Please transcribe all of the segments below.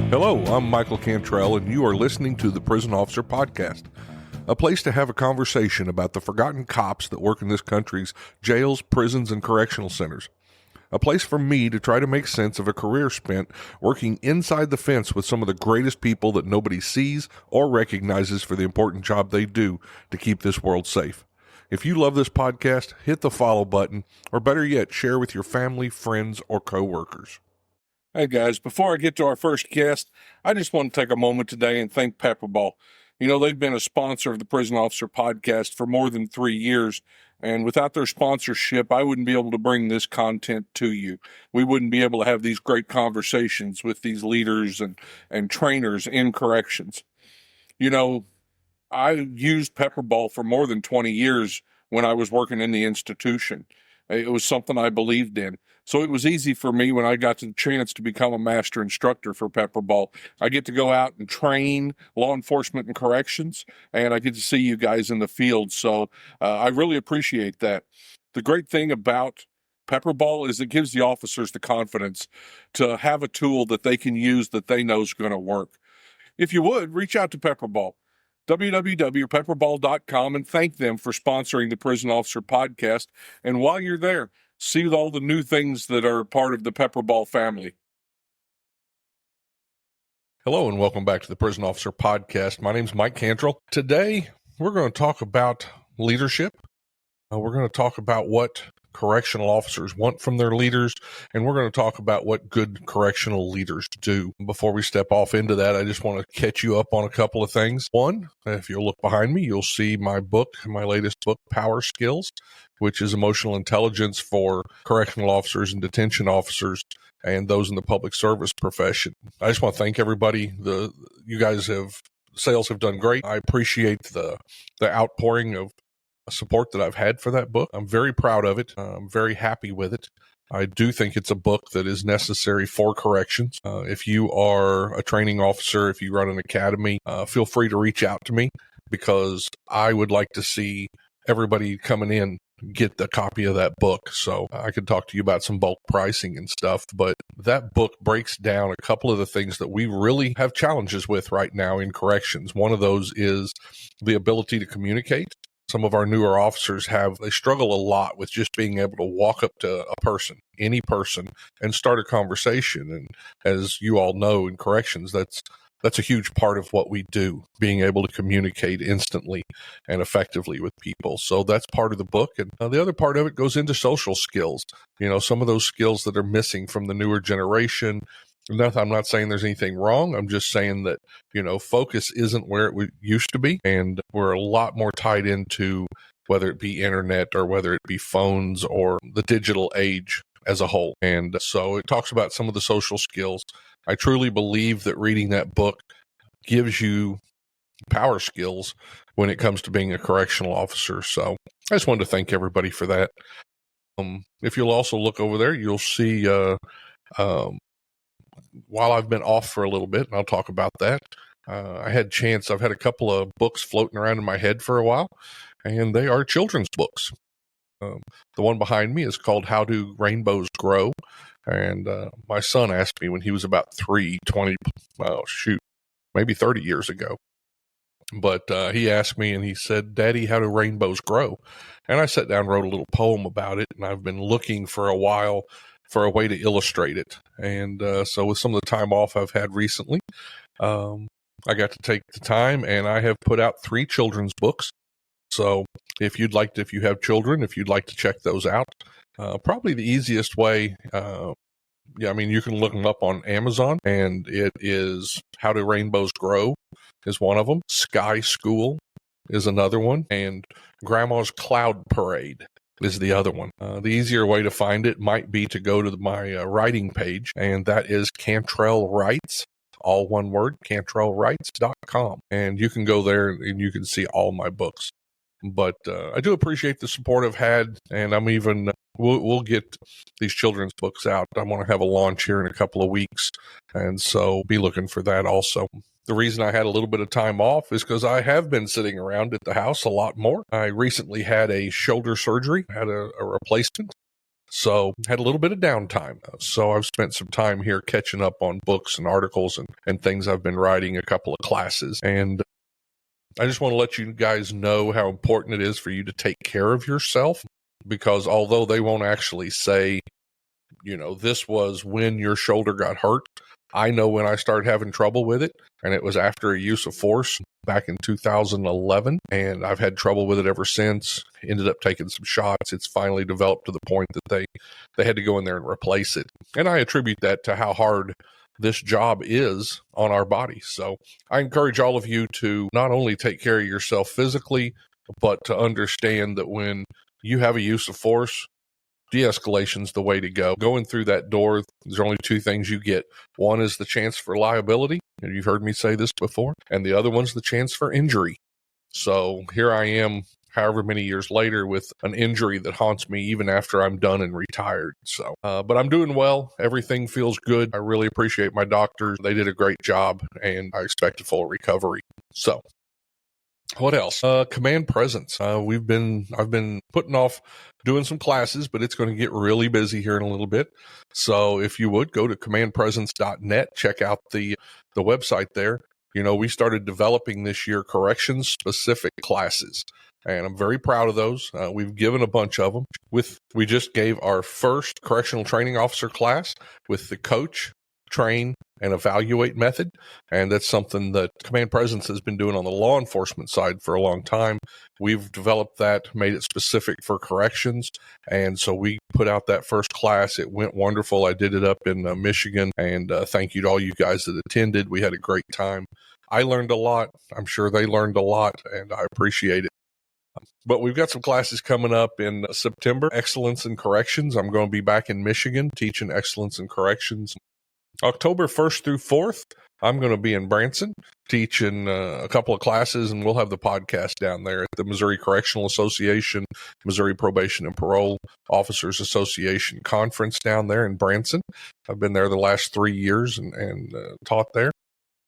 Hello, I'm Michael Cantrell, and you are listening to the Prison Officer Podcast, a place to have a conversation about the forgotten cops that work in this country's jails, prisons, and correctional centers. A place for me to try to make sense of a career spent working inside the fence with some of the greatest people that nobody sees or recognizes for the important job they do to keep this world safe. If you love this podcast, hit the follow button, or better yet, share with your family, friends, or coworkers. Hey guys, before I get to our first guest, I just want to take a moment today and thank Pepperball. You know, they've been a sponsor of the Prison Officer Podcast for more than 3 years, and without their sponsorship, I wouldn't be able to bring this content to you. We wouldn't be able to have these great conversations with these leaders and trainers in corrections. You know, I used Pepperball for more than 20 years when I was working in the institution. It was something I believed in. So it was easy for me when I got the chance to become a master instructor for Pepperball. I get to go out and train law enforcement and corrections, and I get to see you guys in the field. So I really appreciate that. The great thing about Pepperball is it gives the officers the confidence to have a tool that they can use that they know is going to work. If you would, reach out to Pepperball. www.pepperball.com, and thank them for sponsoring the Prison Officer Podcast. And while you're there, see all the new things that are part of the Pepperball family. Hello, and welcome back to the Prison Officer Podcast. My name's Mike Cantrell. Today, we're going to talk about leadership. We're going to talk about what correctional officers want from their leaders, and we're going to talk about what good correctional leaders do. Before we step off into that, I just want to catch you up on a couple of things. One, if you'll look behind me, you'll see my book, my latest book, Power Skills, which is emotional intelligence for correctional officers and detention officers and those in the public service profession. I just want to thank everybody. Sales have done great. I appreciate the outpouring of support that I've had for that book. I'm very proud of it. I'm very happy with it. I do think it's a book that is necessary for corrections. If you are a training officer, if you run an academy, feel free to reach out to me, because I would like to see everybody coming in get the copy of that book. So I could talk to you about some bulk pricing and stuff, but that book breaks down a couple of the things that we really have challenges with right now in corrections. One of those is the ability to communicate. Some of our newer officers they struggle a lot with just being able to walk up to a person, any person, and start a conversation. And as you all know, in corrections, that's a huge part of what we do, being able to communicate instantly and effectively with people. So that's part of the book. And the other part of it goes into social skills. You know, some of those skills that are missing from the newer generation. I'm not saying there's anything wrong. I'm just saying that, focus isn't where it used to be. And we're a lot more tied into whether it be internet or whether it be phones or the digital age as a whole. And so it talks about some of the social skills. I truly believe that reading that book gives you power skills when it comes to being a correctional officer. So I just wanted to thank everybody for that. If you'll also look over there, you'll see, while I've been off for a little bit, and I'll talk about that, I've had a couple of books floating around in my head for a while, and they are children's books. The one behind me is called How Do Rainbows Grow? And my son asked me when he was about 30 years ago. But he asked me and he said, "Daddy, how do rainbows grow?" And I sat down and wrote a little poem about it, and I've been looking for a while for a way to illustrate it. And so with some of the time off I've had recently, I got to take the time, and I have put out 3 children's books. So if you have children, if you'd like to check those out, probably the easiest way, you can look them up on Amazon, and it is How Do Rainbows Grow is one of them. Sky School is another one, and Grandma's Cloud Parade is the other one. The easier way to find it might be to go to my writing page, and that is Cantrell Writes, all one word, cantrellwrites.com. And you can go there and you can see all my books. But I do appreciate the support I've had, and I'm even, we'll get these children's books out. I want to have a launch here in a couple of weeks, and so be looking for that also. The reason I had a little bit of time off is because I have been sitting around at the house a lot more. I recently had a shoulder surgery, had a replacement, So had a little bit of downtime. So I've spent some time here catching up on books and articles and things I've been writing, a couple of classes. And I just want to let you guys know how important it is for you to take care of yourself, because although they won't actually say, this was when your shoulder got hurt, I know when I started having trouble with it, and it was after a use of force back in 2011, and I've had trouble with it ever since. Ended up taking some shots. It's finally developed to the point that they had to go in there and replace it. And I attribute that to how hard this job is on our bodies. So I encourage all of you to not only take care of yourself physically, but to understand that when you have a use of force, de-escalation's the way to go. Going through that door, there's only two things you get. One is the chance for liability, and you've heard me say this before, and the other one's the chance for injury. So here I am, however many years later, with an injury that haunts me even after I'm done and retired. So, but I'm doing well. Everything feels good. I really appreciate my doctors. They did a great job, and I expect a full recovery. So, what else? Command presence. I've been putting off doing some classes, but it's going to get really busy here in a little bit. So if you would go to commandpresence.net, check out the website there. We started developing this year corrections specific classes, and I'm very proud of those. We've given a bunch of them. We just gave our first correctional training officer class with the coach, train, and evaluate method. And that's something that Command Presence has been doing on the law enforcement side for a long time. We've developed that, made it specific for corrections. And so we put out that first class. It went wonderful. I did it up in Michigan. And thank you to all you guys that attended. We had a great time. I learned a lot. I'm sure they learned a lot, and I appreciate it. But we've got some classes coming up in September. Excellence in Corrections. I'm going to be back in Michigan teaching Excellence in Corrections. October 1st through 4th, I'm going to be in Branson teaching a couple of classes, and we'll have the podcast down there at the Missouri Correctional Association, Missouri Probation and Parole Officers Association conference down there in Branson. I've been there the last 3 years and taught there.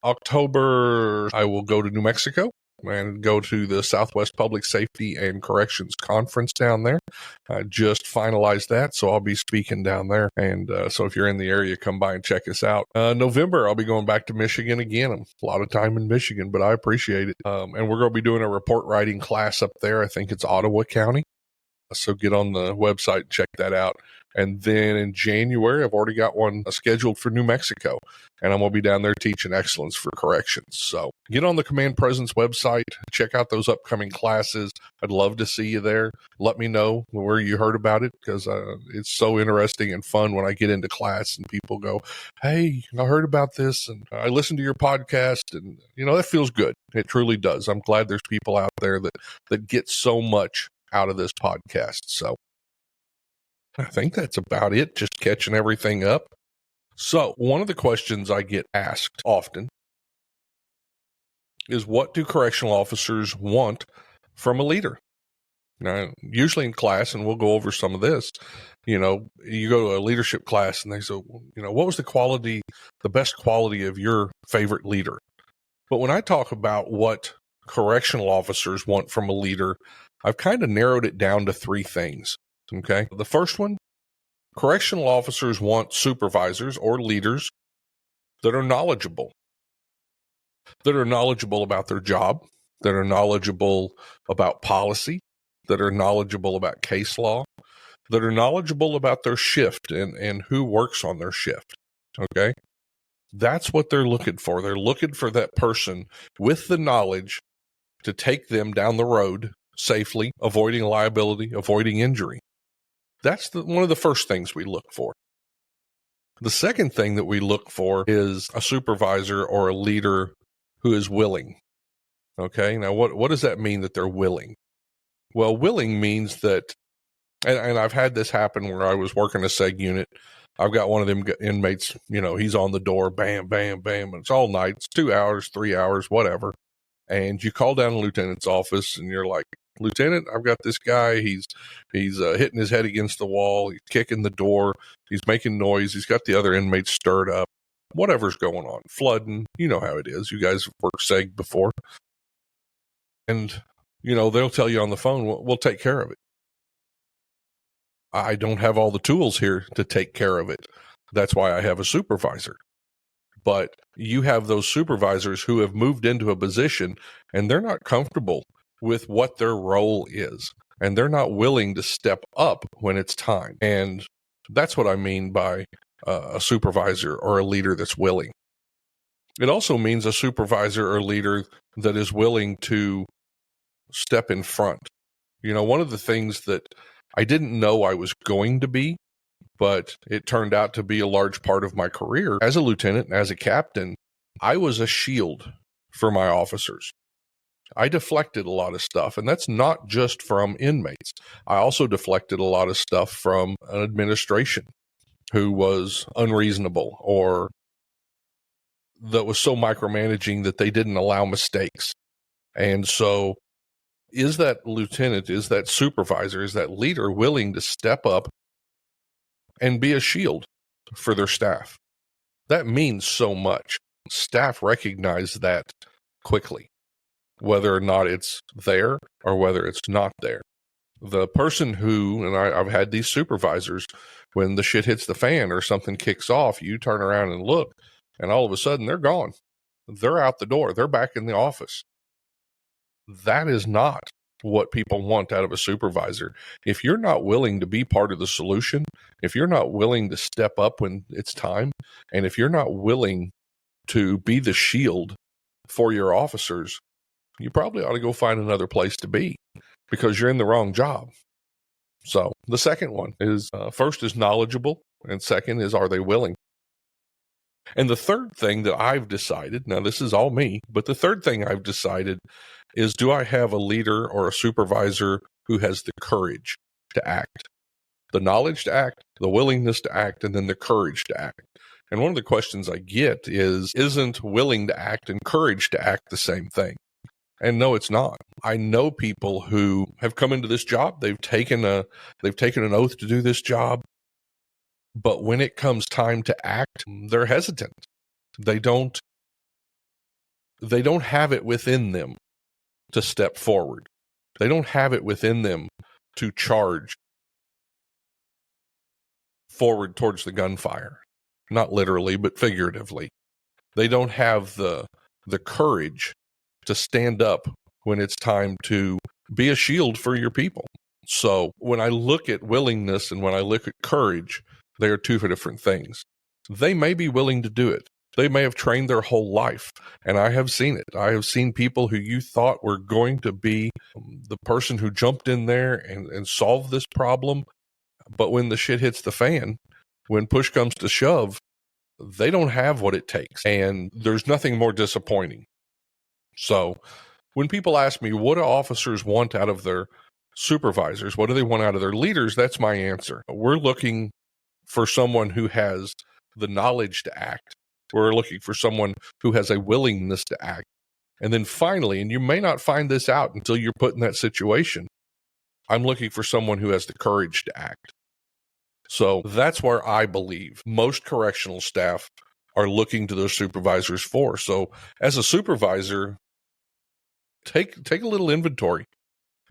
October, I will go to New Mexico and go to the Southwest Public Safety and Corrections Conference down there. I just finalized that, so I'll be speaking down there. And so if you're in the area, come by and check us out. November, I'll be going back to Michigan again. A lot of time in Michigan, but I appreciate it. And we're going to be doing a report writing class up there. I think it's Ottawa County. So get on the website and check that out. And then in January, I've already got one scheduled for New Mexico, and I'm going to be down there teaching excellence for corrections. So get on the Command Presence website, check out those upcoming classes. I'd love to see you there. Let me know where you heard about it, because it's so interesting and fun when I get into class and people go, hey, I heard about this and I listened to your podcast, and that feels good. It truly does. I'm glad there's people out there that get so much out of this podcast. So I think that's about it, just catching everything up. So one of the questions I get asked often is, what do correctional officers want from a leader? Now, usually in class, and we'll go over some of this, you go to a leadership class and they say, what was the best quality of your favorite leader? But when I talk about what correctional officers want from a leader, I've kind of narrowed it down to three things. Okay. The first one, correctional officers want supervisors or leaders that are knowledgeable about their job, that are knowledgeable about policy, that are knowledgeable about case law, that are knowledgeable about their shift and who works on their shift. Okay. That's what they're looking for. They're looking for that person with the knowledge to take them down the road safely, avoiding liability, avoiding injury. That's one of the first things we look for. The second thing that we look for is a supervisor or a leader who is willing. Okay, now what does that mean that they're willing? Well, willing means that, and I've had this happen where I was working a seg unit. I've got one of them inmates, he's on the door, bam, bam, bam. It's all night. It's 2 hours, 3 hours, whatever. And you call down the lieutenant's office and you're like, Lieutenant, I've got this guy. He's hitting his head against the wall. He's kicking the door. He's making noise. He's got the other inmates stirred up. Whatever's going on, flooding. You know how it is. You guys have worked seg before. And, they'll tell you on the phone, we'll take care of it. I don't have all the tools here to take care of it. That's why I have a supervisor. But you have those supervisors who have moved into a position and they're not comfortable with what their role is. And they're not willing to step up when it's time. And that's what I mean by a supervisor or a leader that's willing. It also means a supervisor or leader that is willing to step in front. You know, one of the things that I didn't know I was going to be, but it turned out to be a large part of my career as a lieutenant and as a captain, I was a shield for my officers. I deflected a lot of stuff, and that's not just from inmates. I also deflected a lot of stuff from an administration who was unreasonable or that was so micromanaging that they didn't allow mistakes. And so is that lieutenant, is that supervisor, is that leader willing to step up and be a shield for their staff? That means so much. Staff recognize that quickly, whether or not it's there or whether it's not there. The person who, and I've had these supervisors, when the shit hits the fan or something kicks off, you turn around and look, and all of a sudden they're gone. They're out the door. They're back in the office. That is not what people want out of a supervisor. If you're not willing to be part of the solution, if you're not willing to step up when it's time, and if you're not willing to be the shield for your officers, you probably ought to go find another place to be because you're in the wrong job. So the second one is, first is knowledgeable, and second is, are they willing? And the third thing that I've decided, now this is all me, but the third thing I've decided is, do I have a leader or a supervisor who has the courage to act? The knowledge to act, the willingness to act, and then the courage to act. And one of the questions I get is, isn't willing to act and courage to act the same thing? And no, it's not. I know people who have come into this job, they've taken an oath to do this job, but when it comes time to act, they're hesitant. They don't have it within them to step forward. They don't have it within them to charge forward towards the gunfire. Not literally, but figuratively. They don't have the courage to stand up when it's time to be a shield for your people. So when I look at willingness and when I look at courage, they are two different things. They may be willing to do it. They may have trained their whole life, and I have seen it. I have seen people who you thought were going to be the person who jumped in there and solved this problem, but when the shit hits the fan, when push comes to shove, they don't have what it takes, and there's nothing more disappointing. So when people ask me, what do officers want out of their supervisors? What do they want out of their leaders? That's my answer. We're looking for someone who has the knowledge to act. We're looking for someone who has a willingness to act. And then finally, and you may not find this out until you're put in that situation, I'm looking for someone who has the courage to act. So that's where I believe most correctional staff are looking to those supervisors for. So as a supervisor, take a little inventory.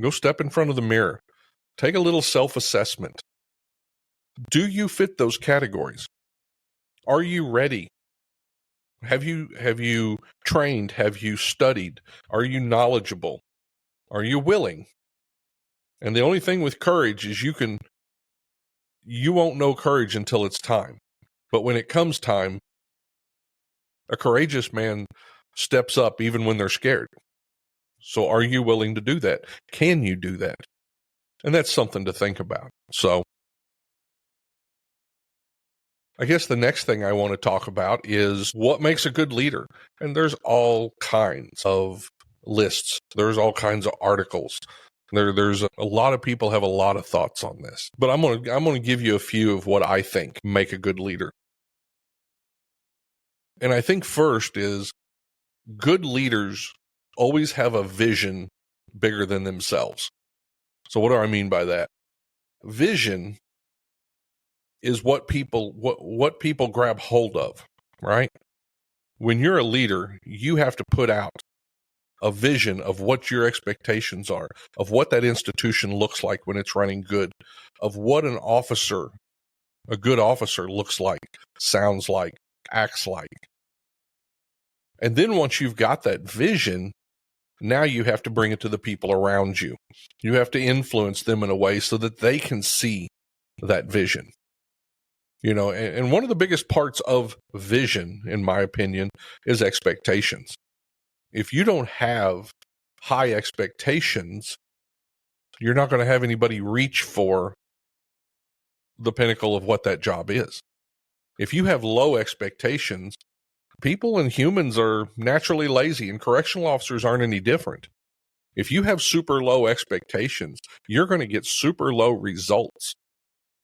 Go step in front of the mirror. Take a little self-assessment. Do you fit those categories? Are you ready? Have you trained? Have you studied? Are you knowledgeable? Are you willing? And the only thing with courage is you won't know courage until it's time. But when it comes time, a courageous man steps up even when they're scared. So are you willing to do that? Can you do that? And that's something to think about. So I guess the next thing I want to talk about is what makes a good leader. And there's all kinds of lists. There's all kinds of articles. There's a lot of people have a lot of thoughts on this. But I'm going to give you a few of what I think make a good leader. And I think first is good leaders always have a vision bigger than themselves. So what do I mean by that? Vision is what people grab hold of, right? When you're a leader, you have to put out a vision of what your expectations are, of what that institution looks like when it's running good, of what an officer, a good officer looks like, sounds like, acts like. And then once you've got that vision, now you have to bring it to the people around you. You have to influence them in a way so that they can see that vision. You know, and one of the biggest parts of vision, in my opinion, is expectations. If you don't have high expectations, you're not going to have anybody reach for the pinnacle of what that job is. If you have low expectations, people and humans are naturally lazy, and correctional officers aren't any different. If you have super low expectations, you're going to get super low results,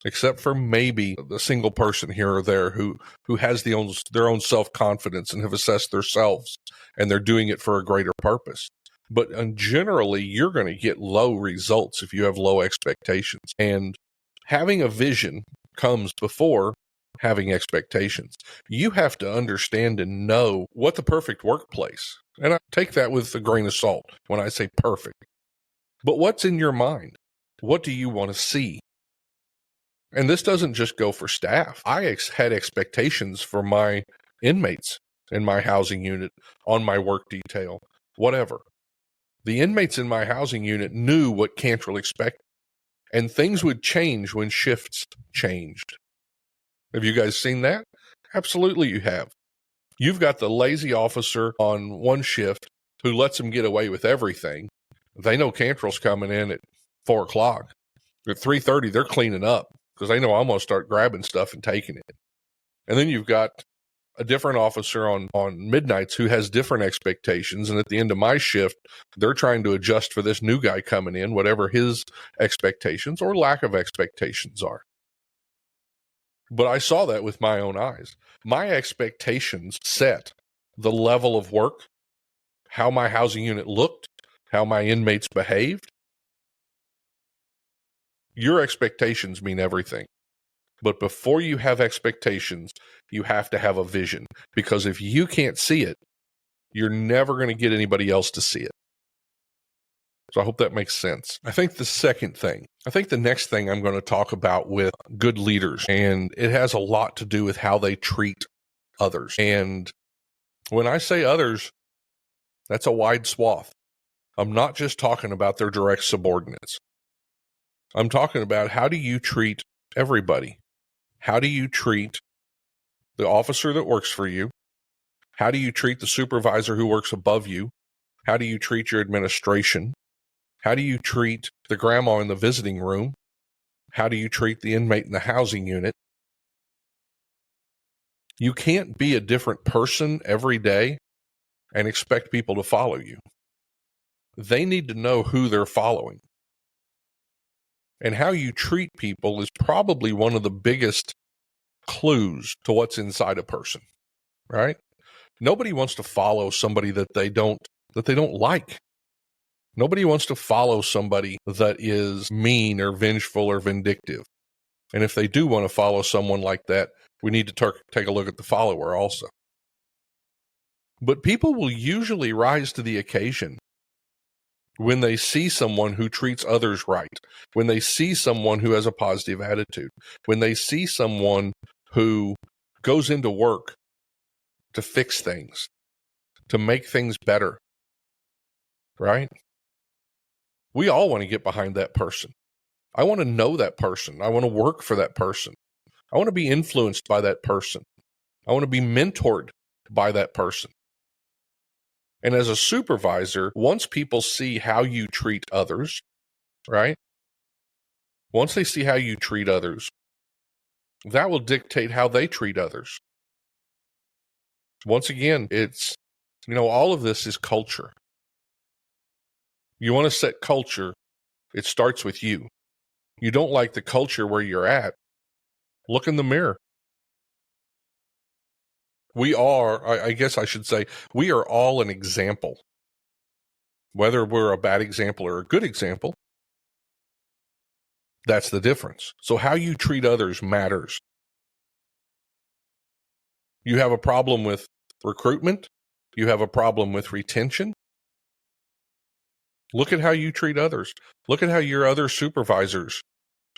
except for maybe the single person here or there who has their own self-confidence and have assessed themselves, and they're doing it for a greater purpose. But generally, you're going to get low results if you have low expectations. And having a vision comes before having expectations. You have to understand and know what the perfect workplace, and I take that with a grain of salt when I say perfect. But what's in your mind? What do you want to see? And this doesn't just go for staff. I had expectations for my inmates in my housing unit, on my work detail, whatever. The inmates in my housing unit knew what Cantrell expected, and things would change when shifts changed. Have you guys seen that? Absolutely you have. You've got the lazy officer on one shift who lets them get away with everything. They know Cantrell's coming in at 4 o'clock. At 3:30, they're cleaning up because they know I'm going to start grabbing stuff and taking it. And then you've got a different officer on midnights who has different expectations. And at the end of my shift, they're trying to adjust for this new guy coming in, whatever his expectations or lack of expectations are. But I saw that with my own eyes. My expectations set the level of work, how my housing unit looked, how my inmates behaved. Your expectations mean everything. But before you have expectations, you have to have a vision. Because if you can't see it, you're never going to get anybody else to see it. So I hope that makes sense. I think the next thing I'm going to talk about with good leaders, and it has a lot to do with how they treat others. And when I say others, that's a wide swath. I'm not just talking about their direct subordinates. I'm talking about how do you treat everybody? How do you treat the officer that works for you? How do you treat the supervisor who works above you? How do you treat your administration? How do you treat the grandma in the visiting room? How do you treat the inmate in the housing unit? You can't be a different person every day and expect people to follow you. They need to know who they're following. And how you treat people is probably one of the biggest clues to what's inside a person, right? Nobody wants to follow somebody that they don't like. Nobody wants to follow somebody that is mean or vengeful or vindictive. And if they do want to follow someone like that, we need to take a look at the follower also. But people will usually rise to the occasion when they see someone who treats others right, when they see someone who has a positive attitude, when they see someone who goes into work to fix things, to make things better, right? We all want to get behind that person. I want to know that person. I want to work for that person. I want to be influenced by that person. I want to be mentored by that person. And as a supervisor, once people see how you treat others, right? Once they see how you treat others, that will dictate how they treat others. Once again, it's, all of this is culture. You want to set culture, it starts with you. You don't like the culture where you're at, look in the mirror. We are, I guess I should say, we are all an example. Whether we're a bad example or a good example, that's the difference. So how you treat others matters. You have a problem with recruitment, you have a problem with retention, Look at how you treat others. Look at how your other supervisors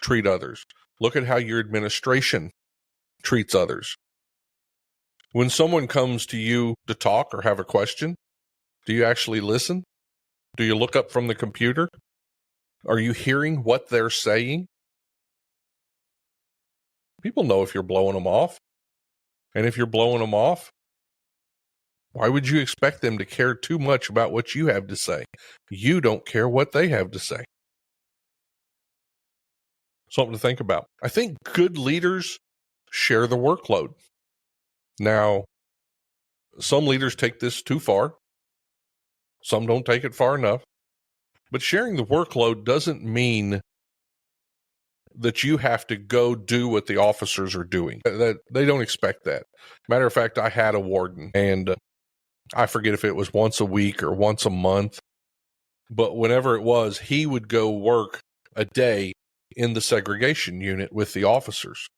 treat others. Look at how your administration treats others. When someone comes to you to talk or have a question, do you actually listen? Do you look up from the computer? Are you hearing what they're saying? People know if you're blowing them off. And if you're blowing them off, why would you expect them to care too much about what you have to say? You don't care what they have to say. Something to think about. I think good leaders share the workload. Now, some leaders take this too far. Some don't take it far enough. But sharing the workload doesn't mean that you have to go do what the officers are doing. That they don't expect that. Matter of fact, I had a warden, and I forget if it was once a week or once a month, but whenever it was, he would go work a day in the segregation unit with the officers.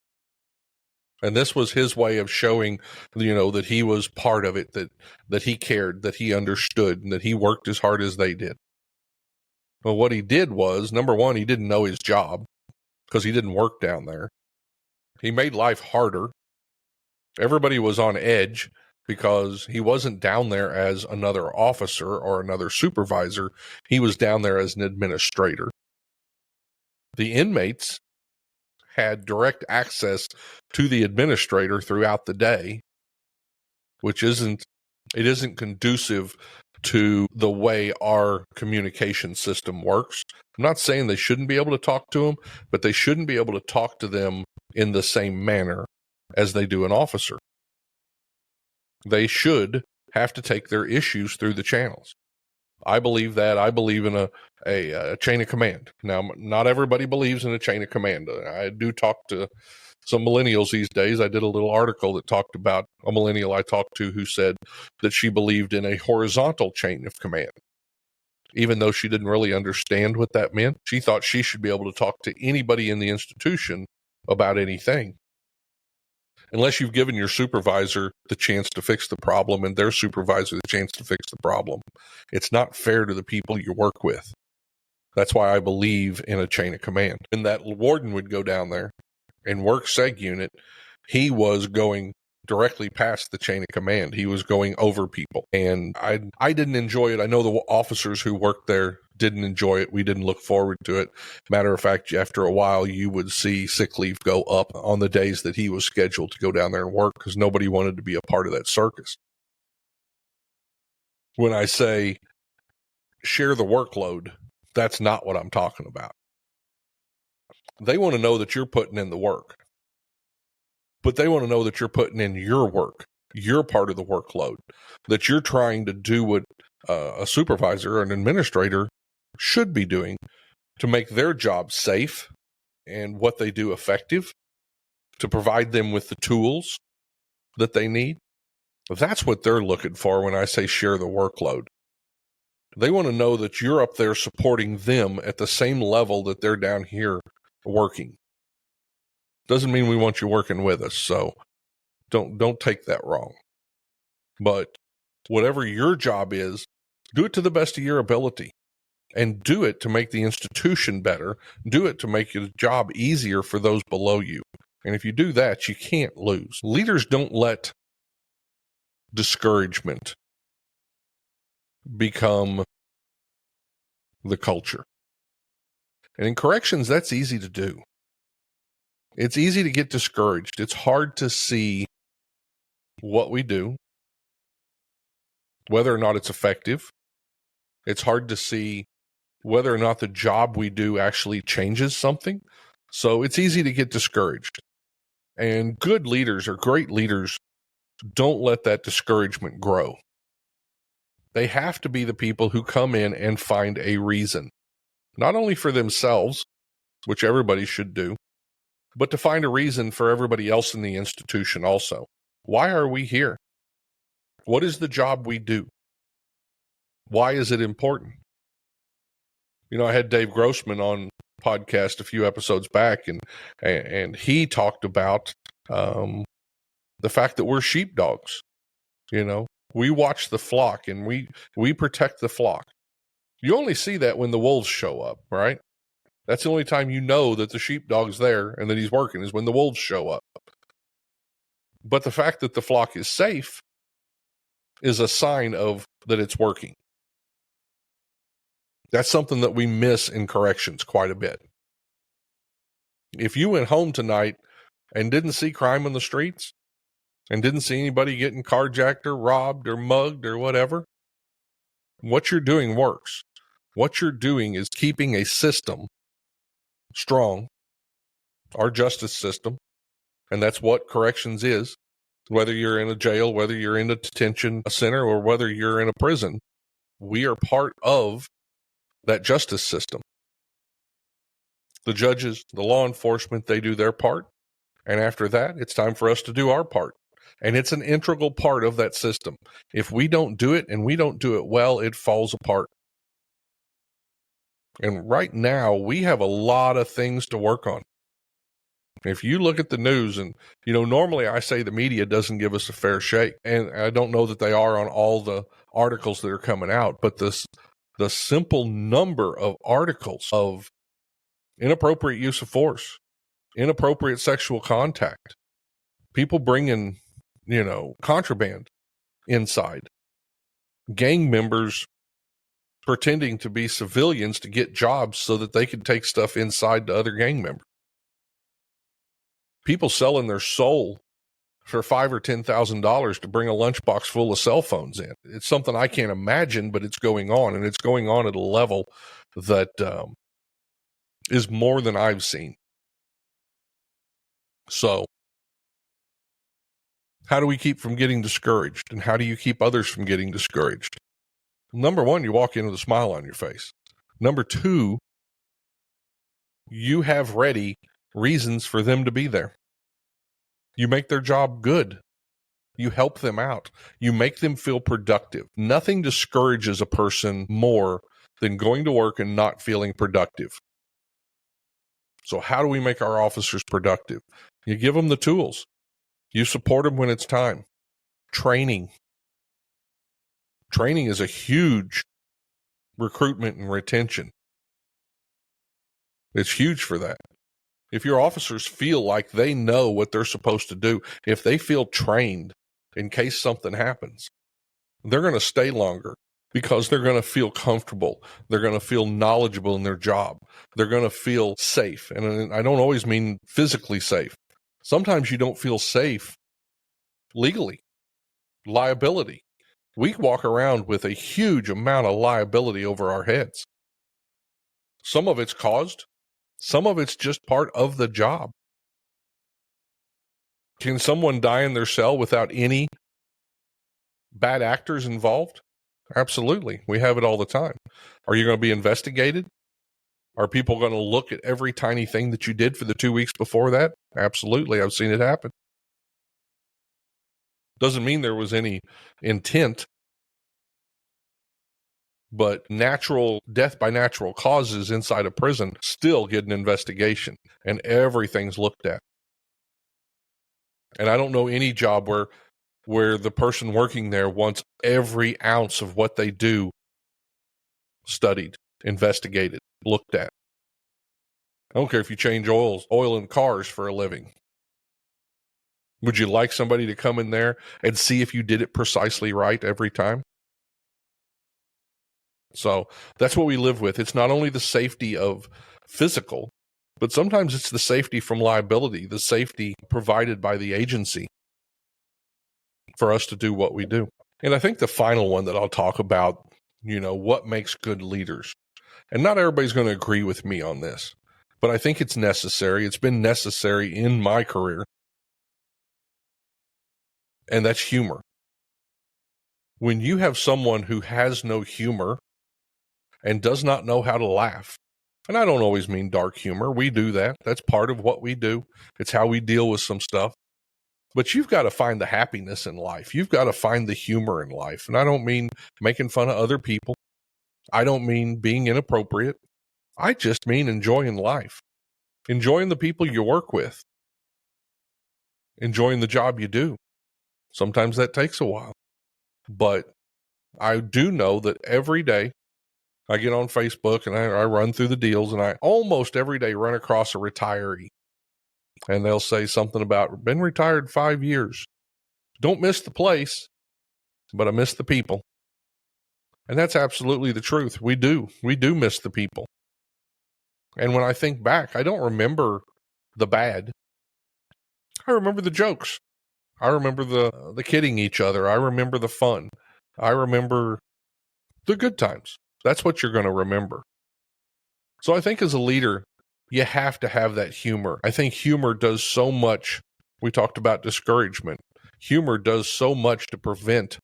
And this was his way of showing, that he was part of it, that he cared, that he understood, and that he worked as hard as they did. Well, what he did was, number one, he didn't know his job because he didn't work down there. He made life harder. Everybody was on edge because he wasn't down there as another officer or another supervisor. He was down there as an administrator. The inmates had direct access to the administrator throughout the day, which isn't conducive to the way our communication system works. I'm not saying they shouldn't be able to talk to them, but they shouldn't be able to talk to them in the same manner as they do an officer. They should have to take their issues through the channels. I believe that. I believe in a chain of command. Now, not everybody believes in a chain of command. I do talk to some millennials these days. I did a little article that talked about a millennial I talked to who said that she believed in a horizontal chain of command. Even though she didn't really understand what that meant, she thought she should be able to talk to anybody in the institution about anything. Unless you've given your supervisor the chance to fix the problem and their supervisor the chance to fix the problem, it's not fair to the people you work with. That's why I believe in a chain of command. And that warden would go down there and work seg unit. He was going directly past the chain of command. He was going over people. And I didn't enjoy it. I know the officers who worked there didn't enjoy it. We didn't look forward to it. Matter of fact, after a while, you would see sick leave go up on the days that he was scheduled to go down there and work because nobody wanted to be a part of that circus. When I say share the workload, that's not what I'm talking about. They want to know that you're putting in the work. But they want to know that you're putting in your work, your part of the workload, that you're trying to do what a supervisor or an administrator should be doing to make their job safe and what they do effective, to provide them with the tools that they need. That's what they're looking for when I say share the workload. They want to know that you're up there supporting them at the same level that they're down here working. Doesn't mean we want you working with us, so don't take that wrong. But whatever your job is, do it to the best of your ability. And do it to make the institution better. Do it to make your job easier for those below you. And if you do that, you can't lose. Leaders don't let discouragement become the culture. And in corrections, that's easy to do. It's easy to get discouraged. It's hard to see what we do, whether or not it's effective. It's hard to see whether or not the job we do actually changes something. So it's easy to get discouraged. And good leaders or great leaders don't let that discouragement grow. They have to be the people who come in and find a reason, not only for themselves, which everybody should do, but to find a reason for everybody else in the institution also. Why are we here? What is the job we do? Why is it important? I had Dave Grossman on podcast a few episodes back, and he talked about the fact that we're sheepdogs. We watch the flock and we protect the flock. You only see that when the wolves show up, right? That's the only time you know that the sheepdog's there and that he's working, is when the wolves show up. But the fact that the flock is safe is a sign of that it's working. That's something that we miss in corrections quite a bit. If you went home tonight and didn't see crime on the streets and didn't see anybody getting carjacked or robbed or mugged or whatever, what you're doing works. What you're doing is keeping a system strong, our justice system, and that's what corrections is. Whether you're in a jail, whether you're in a detention center, or whether you're in a prison, we are part of that justice system. The judges, the law enforcement, they do their part. And after that, it's time for us to do our part. And it's an integral part of that system. If we don't do it and we don't do it well, it falls apart. And right now, we have a lot of things to work on. If you look at the news, and, normally I say the media doesn't give us a fair shake. And I don't know that they are on all the articles that are coming out. But the simple number of articles of inappropriate use of force, inappropriate sexual contact, people bringing, contraband inside, gang members pretending to be civilians to get jobs so that they can take stuff inside to other gang members, people selling their soul for $5,000 or $10,000 to bring a lunchbox full of cell phones in. It's something I can't imagine, but it's going on, and it's going on at a level that is more than I've seen. So, how do we keep from getting discouraged? And how do you keep others from getting discouraged? Number one, you walk in with a smile on your face. Number two, you have ready reasons for them to be there. You make their job good. You help them out. You make them feel productive. Nothing discourages a person more than going to work and not feeling productive. So how do we make our officers productive? You give them the tools. You support them when it's time. Training. Training is a huge recruitment and retention. It's huge for that. If your officers feel like they know what they're supposed to do, if they feel trained in case something happens, they're going to stay longer because they're going to feel comfortable. They're going to feel knowledgeable in their job. They're going to feel safe. And I don't always mean physically safe. Sometimes you don't feel safe legally. Liability. We walk around with a huge amount of liability over our heads. Some of it's caused. Some of it's just part of the job. Can someone die in their cell without any bad actors involved? Absolutely. We have it all the time. Are you going to be investigated? Are people going to look at every tiny thing that you did for the 2 weeks before that? Absolutely. I've seen it happen. Doesn't mean there was any intent, but natural death by natural causes inside a prison still get an investigation, and everything's looked at. And I don't know any job where the person working there wants every ounce of what they do studied, investigated, looked at. I don't care if you change oil in cars for a living. Would you like somebody to come in there and see if you did it precisely right every time? So that's what we live with. It's not only the safety of physical, but sometimes it's the safety from liability, the safety provided by the agency for us to do what we do. And I think the final one that I'll talk about, what makes good leaders. And not everybody's going to agree with me on this, but I think it's necessary. It's been necessary in my career. And that's humor. When you have someone who has no humor and does not know how to laugh, and I don't always mean dark humor. We do that. That's part of what we do. It's how we deal with some stuff. But you've got to find the happiness in life. You've got to find the humor in life. And I don't mean making fun of other people. I don't mean being inappropriate. I just mean enjoying life. Enjoying the people you work with. Enjoying the job you do. Sometimes that takes a while. But I do know that every day I get on Facebook and I run through the deals, and I almost every day run across a retiree. And they'll say something about, been retired 5 years. Don't miss the place, but I miss the people. And that's absolutely the truth. We do miss the people. And when I think back, I don't remember the bad. I remember the jokes. I remember the kidding each other. I remember the fun. I remember the good times. That's what you're going to remember. So I think as a leader, you have to have that humor. I think humor does so much. We talked about discouragement. Humor does so much to prevent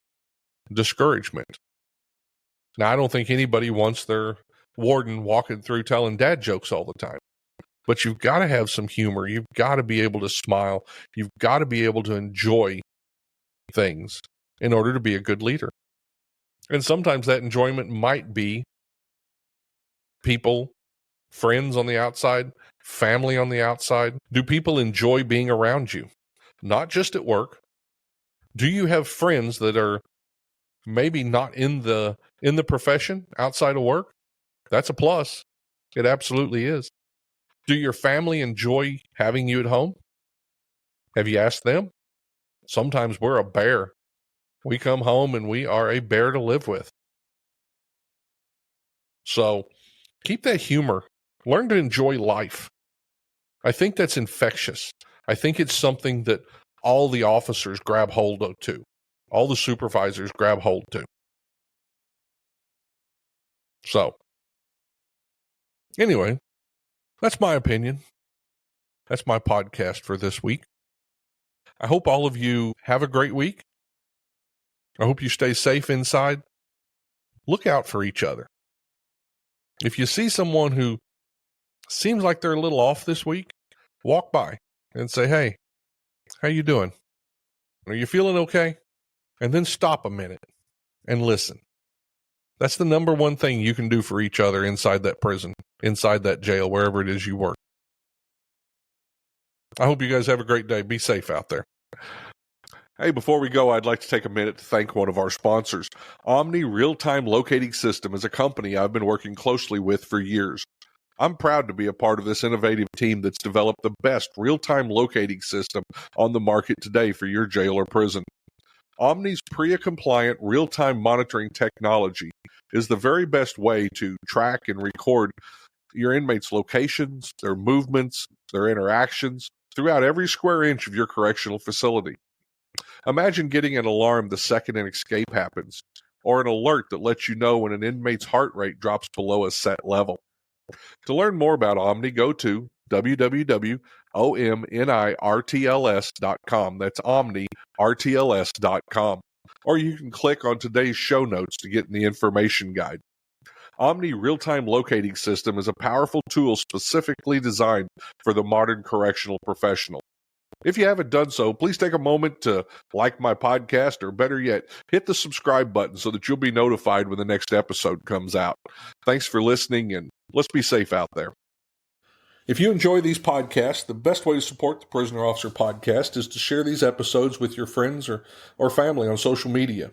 discouragement. Now, I don't think anybody wants their warden walking through telling dad jokes all the time. But you've got to have some humor. You've got to be able to smile. You've got to be able to enjoy things in order to be a good leader. And sometimes that enjoyment might be people, friends on the outside, family on the outside. Do people enjoy being around you? Not just at work. Do you have friends that are maybe not in the profession outside of work? That's a plus. It absolutely is. Do your family enjoy having you at home? Have you asked them? Sometimes we're a bear. We come home and we are a bear to live with. So keep that humor. Learn to enjoy life. I think that's infectious. I think it's something that all the officers grab hold of too. All the supervisors grab hold to. So, anyway, that's my opinion. That's my podcast for this week. I hope all of you have a great week. I hope you stay safe inside. Look out for each other. If you see someone who seems like they're a little off this week, walk by and say, hey, how you doing? Are you feeling okay? And then stop a minute and listen. That's the number one thing you can do for each other inside that prison, inside that jail, wherever it is you work. I hope you guys have a great day. Be safe out there. Hey, before we go, I'd like to take a minute to thank one of our sponsors. Omni Real-Time Locating System is a company I've been working closely with for years. I'm proud to be a part of this innovative team that's developed the best real-time locating system on the market today for your jail or prison. Omni's PREA-compliant real-time monitoring technology is the very best way to track and record your inmates' locations, their movements, their interactions throughout every square inch of your correctional facility. Imagine getting an alarm the second an escape happens, or an alert that lets you know when an inmate's heart rate drops below a set level. To learn more about Omni, go to www.omnirtls.com. That's omnirtls.com. Or you can click on today's show notes to get in the information guide. Omni Real-Time Locating System is a powerful tool specifically designed for the modern correctional professional. If you haven't done so, please take a moment to like my podcast, or better yet, hit the subscribe button so that you'll be notified when the next episode comes out. Thanks for listening, and let's be safe out there. If you enjoy these podcasts, the best way to support the Prisoner Officer Podcast is to share these episodes with your friends or family on social media.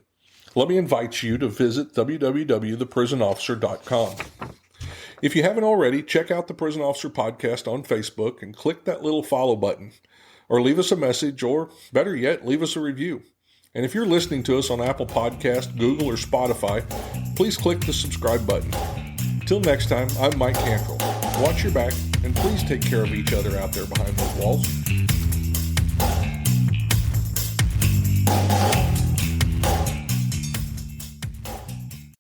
Let me invite you to visit www.theprisonofficer.com. If you haven't already, check out the Prison Officer Podcast on Facebook and click that little follow button. Or leave us a message, or better yet, leave us a review. And if you're listening to us on Apple Podcast, Google, or Spotify, please click the subscribe button. Till next time, I'm Mike Cantrell. Watch your back, and please take care of each other out there behind those walls.